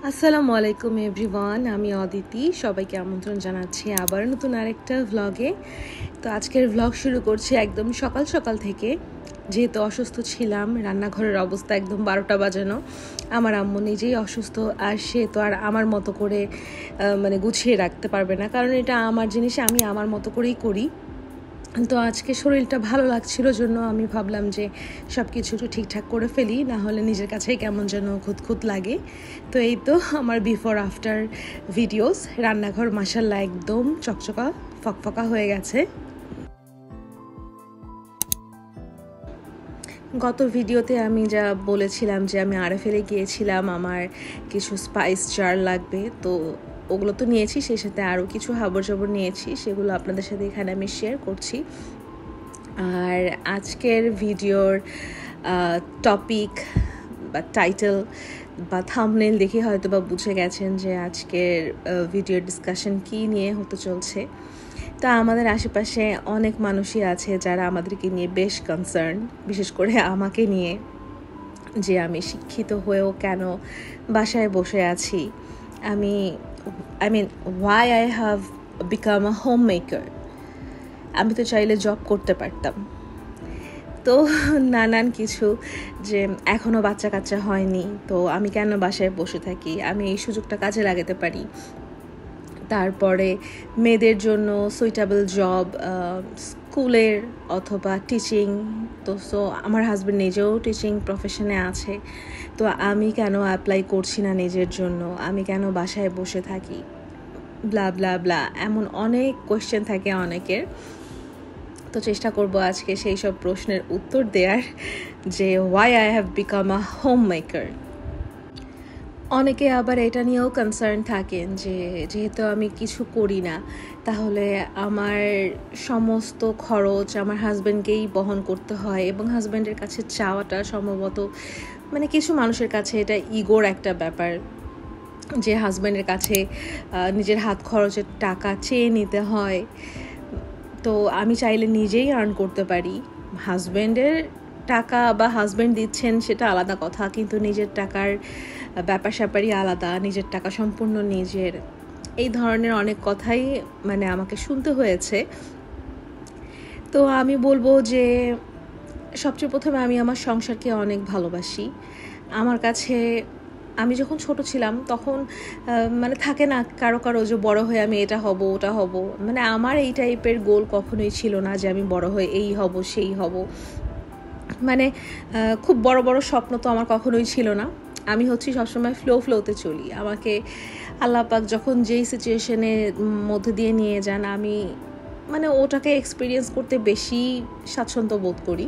আসসালামু আলাইকুম এভরিওয়ান, আমি অদিতি। সবাইকে আমন্ত্রণ জানাচ্ছি আবার নতুন আরেকটা ভ্লগে। তো আজকের ভ্লগ শুরু করছি একদম সকাল সকাল থেকে। যেহেতু অসুস্থ ছিলাম, রান্নাঘরের অবস্থা একদম 12টা বাজানো। আমার আম্মু নিজেই অসুস্থ, আর সে তো আর আমার মতো করে গুছিয়ে রাখতে পারবে না, কারণ এটা আমার জিনিস, আমি আমার মতো করেই করি। তো আজকে শরীরটা ভালো লাগছিল জন্য আমি ভাবলাম যে সব কিছু একটু ঠিকঠাক করে ফেলি, না হলে নিজের কাছেই কেমন যেন খুঁতখুত লাগে। তো এই তো আমার বিফোর আফটার ভিডিওস। রান্নাঘর মাশাআল্লাহ একদম চকচকা ফকফকা হয়ে গেছে। গত ভিডিওতে আমি যা বলেছিলাম যে আমি আরএফএলে গিয়েছিলাম, আমার কিছু স্পাইস জার লাগবে, তো ওগুলো তো নিয়েছি, সেই সাথে আরও কিছু হাবড় জাবড় নিয়েছি, সেগুলো আপনাদের সাথে এখানে আমি শেয়ার করছি। আর আজকের ভিডিওর টপিক বা টাইটেল বা থাম্বনেল দেখে হয়তো বা বুঝে গেছেন যে আজকের ভিডিওর ডিসকাশন কী নিয়ে হতে চলছে। তা আমাদের আশেপাশে অনেক মানুষই আছে যারা আমাদেরকে নিয়ে বেশ কনসার্ন, বিশেষ করে আমাকে নিয়ে, যে আমি শিক্ষিত হয়েও কেন বাসায় বসে আছি। I mean why I have become a home maker. আমি তো চাইলে জব করতে পারতাম। তো নানান কিছু, যে এখনও বাচ্চা কাচ্চা হয়নি, তো আমি কেন বাসায় বসে থাকি, আমি এই সুযোগটা কাজে লাগাতে পারি। তারপরে মেয়েদের জন্য সুইটেবল জব স্কুলের অথবা টিচিং, তো সো আমার হাজব্যান্ড নিজেও টিচিং প্রফেশনে আছে, তো আমি কেন অ্যাপ্লাই করছি না নিজের জন্য, আমি কেন বাসায় বসে থাকি, ব্লা ব্লা ব্লা, এমন অনেক কোয়েশ্চেন থাকে অনেকের। তো চেষ্টা করব আজকে সেই সব প্রশ্নের উত্তর দেওয়ার, যে why I have become a home maker. অনেকে আবার এটা নিয়েও কনসার্ন থাকেন যে যেহেতু আমি কিছু করি না, তাহলে আমার সমস্ত খরচ আমার হাজব্যান্ডকেই বহন করতে হয়, এবং হাজব্যান্ডের কাছে চাওয়াটা সম্ভবত কিছু মানুষের কাছে এটা ইগোর একটা ব্যাপার, যে হাজব্যান্ডের কাছে নিজের হাত খরচের টাকা চেয়ে নিতে হয়। তো আমি চাইলে নিজেই আর্ন করতে পারি। হাজব্যান্ডের টাকা বা হাজব্যান্ড দিচ্ছেন সেটা আলাদা কথা, কিন্তু নিজের টাকার ব্যাপার স্যাপারই আলাদা, নিজের টাকা সম্পূর্ণ নিজের। এই ধরনের অনেক কথাই আমাকে শুনতে হয়েছে। তো আমি বলবো যে সবচেয়ে প্রথমে আমি আমার সংসারকে অনেক ভালোবাসি। আমার কাছে আমি যখন ছোট ছিলাম তখন থাকে না কারো কারো যে বড় হয়ে আমি এটা হব ওটা হব, আমার এই টাইপের গোল কখনোই ছিল না যে আমি বড় হয়ে এই হব সেই হব। খুব বড় বড় স্বপ্ন তো আমার কখনোই ছিল না। আমি হচ্ছি সবসময় ফ্লোতে চলি। আমাকে আল্লাহ পাক যখন যেই সিচুয়েশনের মধ্যে দিয়ে নিয়ে যান, আমি ওটাকে এক্সপিরিয়েন্স করতে বেশি স্বাচ্ছন্দ্য বোধ করি,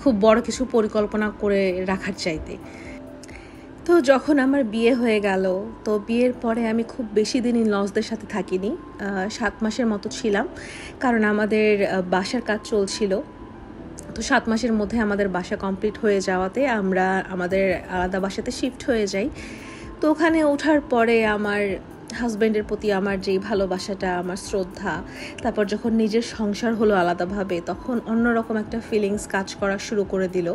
খুব বড় কিছু পরিকল্পনা করে রাখার চাইতে। তো যখন আমার বিয়ে হয়ে গেল, তো বিয়ের পরে আমি খুব বেশি দিন ইনলসদের সাথে থাকিনি, 7 মাসের মতো ছিলাম, কারণ আমাদের বাসার কাজ চলছিল। তো 7 মাসের মধ্যে আমাদের বাসা কমপ্লিট হয়ে যাওয়াতে আমরা আমাদের আলাদা বাসাতে শিফট হয়ে যাই। তো ওখানে ওঠার পরে আমার হাজব্যান্ডের প্রতি আমার যেই ভালোবাসাটা, আমার শ্রদ্ধা, তারপর যখন নিজের সংসার হলো আলাদাভাবে, তখন অন্যরকম একটা ফিলিংস কাজ করা শুরু করে দিল,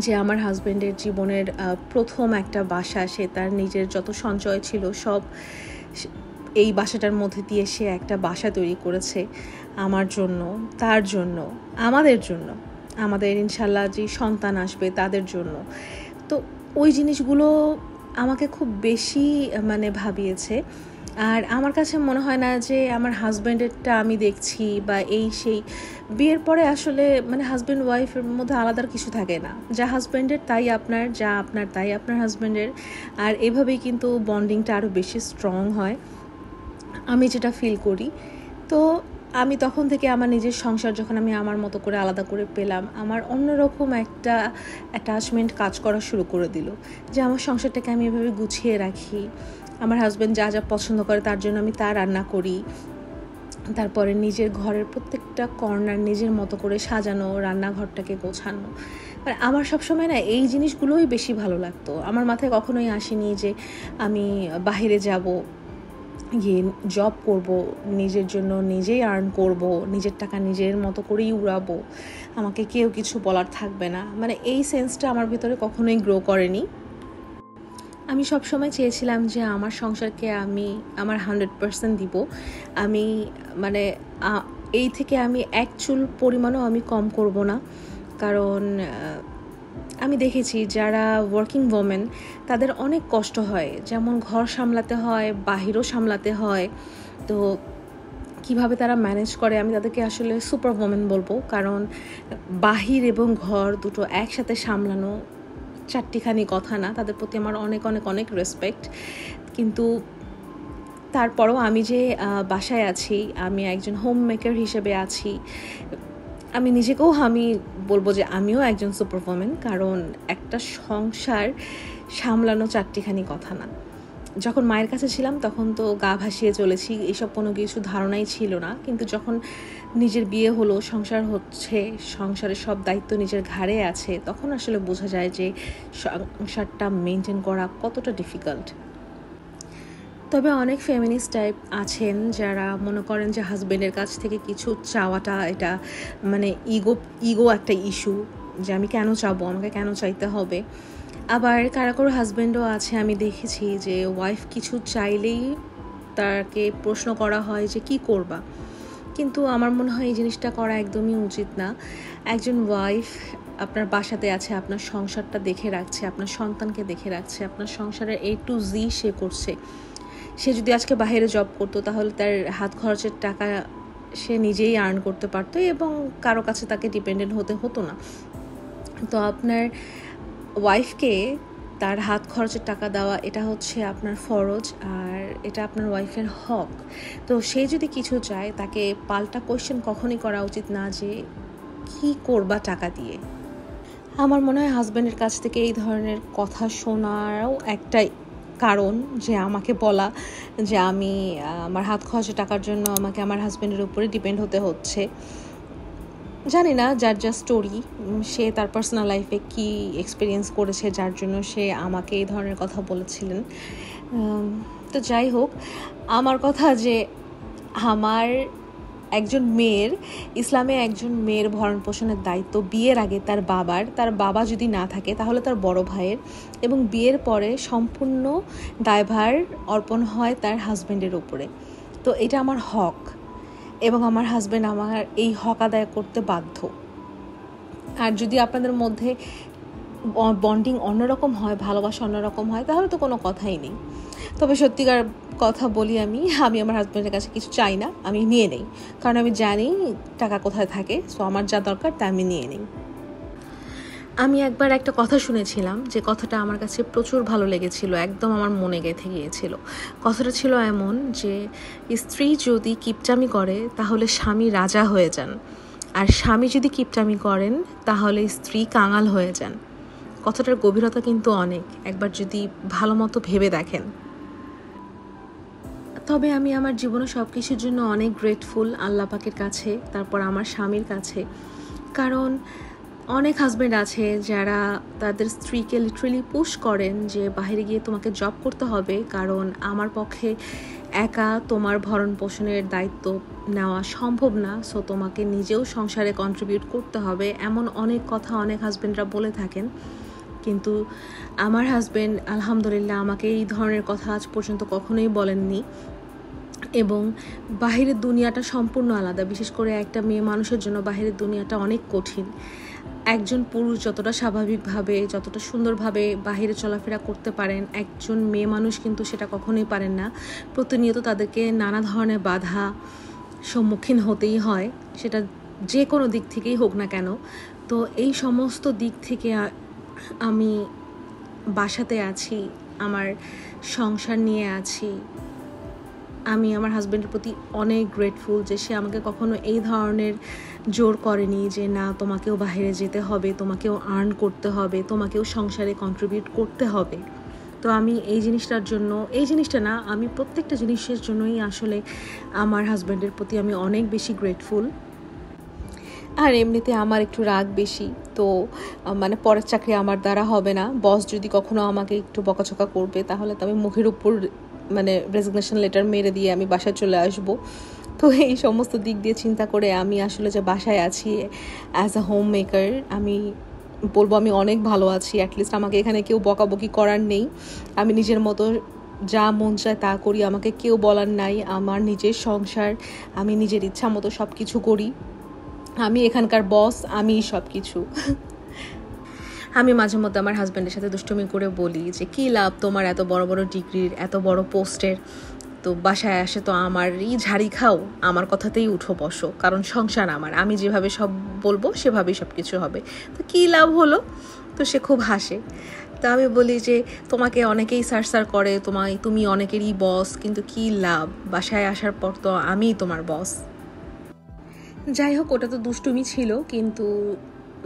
যে আমার হাজব্যান্ডের জীবনের প্রথম একটা বাসা, সে তার নিজের যত সঞ্চয় ছিল সব এই বাসাটার মধ্যে দিয়ে সে একটা বাসা তৈরি করেছে আমার জন্য, তার জন্য, আমাদের জন্য, আমাদের ইনশাল্লাহ যে সন্তান আসবে তাদের জন্য। তো ওই জিনিসগুলো আমাকে খুব বেশি ভাবিয়েছে। আর আমার কাছে মনে হয় না যে আমার হাজব্যান্ডেরটা আমি দেখছি বা এই সেই। বিয়ের পরে আসলে হাজব্যান্ড ওয়াইফের মধ্যে আলাদা কিছু থাকে না, যা হাজব্যান্ডের তাই আপনার, যা আপনার তাই আপনার হাজব্যান্ডের। আর এভাবেই কিন্তু বন্ডিংটা আরও বেশি স্ট্রং হয়, আমি যেটা ফিল করি। তো আমি তখন থেকে আমার নিজের সংসার যখন আমি আমার মতো করে আলাদা করে পেলাম, আমার অন্যরকম একটা অ্যাটাচমেন্ট কাজ করা শুরু করে দিল, যে আমার সংসারটাকে আমি এভাবে গুছিয়ে রাখি। আমার হাজব্যান্ড যা যা পছন্দ করে তার জন্য আমি তা রান্না করি। তারপরে নিজের ঘরের প্রত্যেকটা কর্নার নিজের মতো করে সাজানো, রান্নাঘরটাকে গোছানো। আমার সবসময় না এই জিনিসগুলোই বেশি ভালো লাগতো। আমার মাথায় কখনোই আসেনি যে আমি বাইরে যাব, গিয়ে জব করব, নিজের জন্য নিজেই আর্ন করব, নিজের টাকা নিজের মতো করেই উড়াবো, আমাকে কেউ কিছু বলার থাকবে না। এই সেন্সটা আমার ভিতরে কখনোই গ্রো করেনি। আমি সবসময় চেয়েছিলাম যে আমার সংসারকে আমি আমার 100% দিব। আমি মানে এই থেকে আমি এক চুল পরিমাণও আমি কম করব না। কারণ আমি দেখেছি যারা ওয়ার্কিং ওমেন তাদের অনেক কষ্ট হয়, যেমন ঘর সামলাতে হয়, বাহিরও সামলাতে হয়। তো কিভাবে তারা ম্যানেজ করে, আমি তাদেরকে আসলে সুপার ওমেন বলবো। কারণ বাহির এবং ঘর দুটো একসাথে সামলানো চারটিখানি কথা না। তাদের প্রতি আমার অনেক অনেক অনেক রেসপেক্ট। কিন্তু তারপরও আমি যে বাসায় আছি, আমি একজন হোম মেকার হিসেবে আছি, আমি নিজেকেও আমি বলবো যে আমিও একজন সুপার ওমেন। কারণ একটা সংসার সামলানো চারটিখানি কথা না। যখন মায়ের কাছে ছিলাম তখন তো গা ভাসিয়ে চলেছি, এইসব কোনো কিছু ধারণাই ছিল না। কিন্তু যখন নিজের বিয়ে হলো, সংসার হচ্ছে, সংসারের সব দায়িত্ব নিজের ঘাড়ে আছে, তখন আসলে বোঝা যায় যে সংসারটা মেনটেন করা কতটা ডিফিকাল্ট। তবে অনেক ফেমিনিস্ট টাইপ আছেন যারা মনে করেন যে হাজব্যান্ডের কাছ থেকে কিছু চাওয়াটা এটা মানে ইগো একটা ইস্যু, যে আমি কেন চাবো, আমাকে কেন চাইতে হবে। আবার কারো হাজব্যান্ডও আছে, আমি দেখেছি যে ওয়াইফ কিছু চাইলেই তাকে প্রশ্ন করা হয় যে কি করবা। কিন্তু আমার মনে হয় এই জিনিসটা করা একদমই উচিত না। একজন ওয়াইফ আপনার বাসাতে আছে, আপনার সংসারটা দেখে রাখছে, আপনার সন্তানকে দেখে রাখছে, আপনার সংসারের A to Z সে করছে। সে যদি আজকে বাইরে জব করতো তাহলে তার হাত খরচের টাকা সে নিজেই আর্ন করতে পারতো এবং কারো কাছে তাকে ডিপেন্ডেন্ট হতে হতো না। তো আপনার ওয়াইফকে তার হাত খরচের টাকা দেওয়া এটা হচ্ছে আপনার ফরজ, আর এটা আপনার ওয়াইফের হক। তো সে যদি কিছু চায় তাকে পাল্টা কোয়েশ্চেন কখনই করা উচিত না যে কি করবা টাকা দিয়ে। আমার মনে হয় হাজব্যান্ডের কাছ থেকে এই ধরনের কথা শোনারও একটাই কারণ যে আমাকে বলা যে আমি আমার হাত খরচের টাকার জন্য আমাকে আমার হাজব্যান্ডের উপরে ডিপেন্ড হতে হচ্ছে। জানি না যার যা স্টোরি, সে তার পার্সোনাল লাইফে কি এক্সপিরিয়েন্স করেছে যার জন্য সে আমাকে এই ধরনের কথা বলেছিলেন। তো যাই হোক, আমার কথা যে আমার একজন মেয়ের, ইসলামে একজন মেয়ের ভরণ পোষণের দায়িত্ব বিয়ের আগে তার বাবা যদি না থাকে তাহলে তার বড় ভাইয়ের, এবং বিয়ের পরে সম্পূর্ণ দায়ভার অর্পণ হয় তার হাজব্যান্ডের উপরে। তো এটা আমার হক এবং আমার হাজব্যান্ড আমার এই হক আদায় করতে বাধ্য। আর যদি আপনাদের মধ্যে বন্ডিং অন্যরকম হয়, ভালোবাসা অন্যরকম হয়, তাহলে তো কোনো কথাই নেই। তবে সত্যিকার কথা বলি, আমি আমার হাজব্যান্ডের কাছে কিছু চাই না, আমি নিয়ে নেই। কারণ আমি জানি টাকা কোথায় থাকে, সো আমার যা দরকার তা আমি নিয়ে নিই। আমি একবার একটা কথা শুনেছিলাম, যে কথাটা আমার কাছে প্রচুর ভালো লেগেছিল, একদম আমার মনে গেঁথে গিয়েছিল। কথাটা ছিল এমন যে স্ত্রী যদি কিপটামি করে তাহলে স্বামী রাজা হয়ে যান, আর স্বামী যদি কিপটামি করেন তাহলে স্ত্রী কাঙাল হয়ে যান। কথাটার গভীরতা কিন্তু অনেক, একবার যদি ভালো মতো ভেবে দেখেন। তবে আমি আমার জীবনে সব কিছুর জন্য অনেক গ্রেটফুল আল্লাহ পাকের কাছে, তারপর আমার স্বামীর কাছে। কারণ অনেক হাজব্যান্ড আছে যারা তাদের স্ত্রীকে লিটারালি পুশ করেন যে বাইরে গিয়ে তোমাকে জব করতে হবে, কারণ আমার পক্ষে একা তোমার ভরণ পোষণের দায়িত্ব নেওয়া সম্ভব না, সো তোমাকে নিজেও সংসারে কন্ট্রিবিউট করতে হবে। এমন অনেক কথা অনেক হাজব্যান্ডরা বলে থাকেন। কিন্তু আমার হাজব্যান্ড আলহামদুলিল্লাহ আমাকে এই ধরনের কথা আজ পর্যন্ত কখনোই বলেননি। এবং বাহিরের দুনিয়াটা সম্পূর্ণ আলাদা, বিশেষ করে একটা মেয়ে মানুষের জন্য বাহিরের দুনিয়াটা অনেক কঠিন। একজন পুরুষ যতটা স্বাভাবিকভাবে, যতটা সুন্দরভাবে বাহিরে চলাফেরা করতে পারেন, একজন মেয়ে মানুষ কিন্তু সেটা কখনোই পারেন না। প্রতিনিয়ত তাদেরকে নানা ধরনের বাধা সম্মুখীন হতেই হয়, সেটা যে কোনো দিক থেকেই হোক না কেন। তো এই সমস্ত দিক থেকে আমি বাসাতে আছি, আমার সংসার নিয়ে আছি। আমি আমার হাজব্যান্ডের প্রতি অনেক গ্রেটফুল যে সে আমাকে কখনো এই ধরনের জোর করেনি যে না তোমাকেও বাইরে যেতে হবে, তোমাকেও আর্ন করতে হবে, তোমাকেও সংসারে কন্ট্রিবিউট করতে হবে। তো আমি এই জিনিসটা না, আমি প্রত্যেকটা জিনিসের জন্যই আসলে আমার হাজব্যান্ডের প্রতি আমি অনেক বেশি গ্রেটফুল। আর এমনিতে আমার একটু রাগ বেশি, তো মানে পরের চাকরি আমার দ্বারা হবে না। বস যদি কখনো আমাকে একটু বকাঝকা করবে তাহলে তো আমি মুখের উপর মানে রেজিগনেশন লেটার মেরে দিয়ে আমি বাসায় চলে আসব। তো এই সমস্ত দিক দিয়ে চিন্তা করে আমি আসলে যে বাসায় আছি অ্যাজ আ হোম মেকার, আমি বলবো আমি অনেক ভালো আছি। অ্যাটলিস্ট আমাকে এখানে কেউ বকাবকি করার নেই, আমি নিজের মতো যা মন চায় তা করি, আমাকে কেউ বলার নাই। আমার নিজের সংসার, আমি নিজের ইচ্ছা মতো সব কিছু করি, আমি এখানকার বস, আমি সব কিছু। আমি মাঝে মধ্যে আমার হাজব্যান্ডের সাথে দুষ্টুমি করে বলি যে কী লাভ তোমার এত বড় বড় ডিগ্রির, এত বড় পোস্টের, তো বাসায় আসে তো আমারই ঝাড়ি খাও, আমার কথাতেই উঠো বসো, কারণ সংসার আমার, আমি যেভাবে সব বলবো সেভাবেই সব কিছু হবে, তো কী লাভ হলো? তো সে খুব হাসে। তো আমি বলি যে তোমাকে অনেকেই সার করে, তুমি অনেকেরই বস, কিন্তু কী লাভ, বাসায় আসার পর তো আমিই তোমার বস। যাই হোক, ওটা তো দুষ্টুমি ছিল, কিন্তু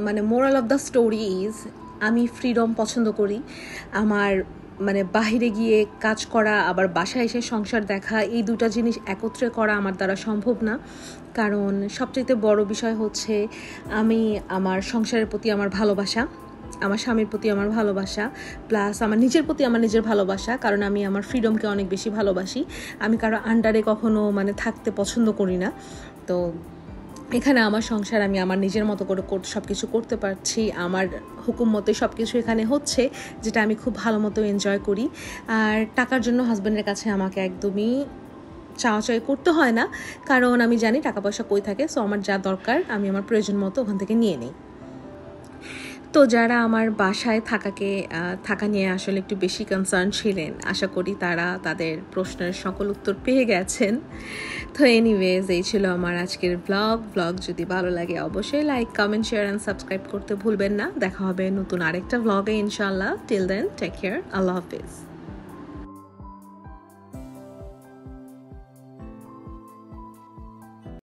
মানে moral of the story is আমি ফ্রিডম পছন্দ করি। আমার মানে বাহিরে গিয়ে কাজ করা আবার বাসায় এসে সংসার দেখা, এই দুটা জিনিস একত্রে করা আমার দ্বারা সম্ভব না। কারণ সবচেয়ে বড় বিষয় হচ্ছে আমি আমার সংসারের প্রতি আমার ভালোবাসা, আমার স্বামীর প্রতি আমার ভালোবাসা, প্লাস আমার নিজের প্রতি আমার নিজের ভালোবাসা, কারণ আমি আমার ফ্রিডমকে অনেক বেশি ভালোবাসি। আমি কারো আন্ডারে কখনো মানে থাকতে পছন্দ করি না। তো এখানে আমার সংসার, আমি আমার নিজের মতো করে সব কিছু করতে পারছি, আমার হুকুম মতে সব কিছু এখানে হচ্ছে, যেটা আমি খুব ভালো মতো এনজয় করি। আর টাকার জন্য হাজব্যান্ডের কাছে আমাকে একদমই চাওয়া করতে হয় না, কারণ আমি জানি টাকা পয়সা কই থাকে। সো আমার যা দরকার আমি আমার প্রয়োজন মতো ওখান থেকে নিয়ে নিই। তো যারা আমার বাসায় থাকা নিয়ে আসলে একটু বেশি কনসার্ন ছিলেন, আশা করি তারা তাদের প্রশ্নের সকল উত্তর পেয়ে গেছেন। তো এনিওয়েজ, এই ছিল আমার আজকের ব্লগ। যদি ভালো লাগে অবশ্যই like, comment, share and subscribe করতে ভুলবেন না। দেখা হবে নতুন আরেকটা ব্লগে ইনশাআল্লাহ। টিল দেন, টেক কেয়ার, আল্লাহ হাফিজ।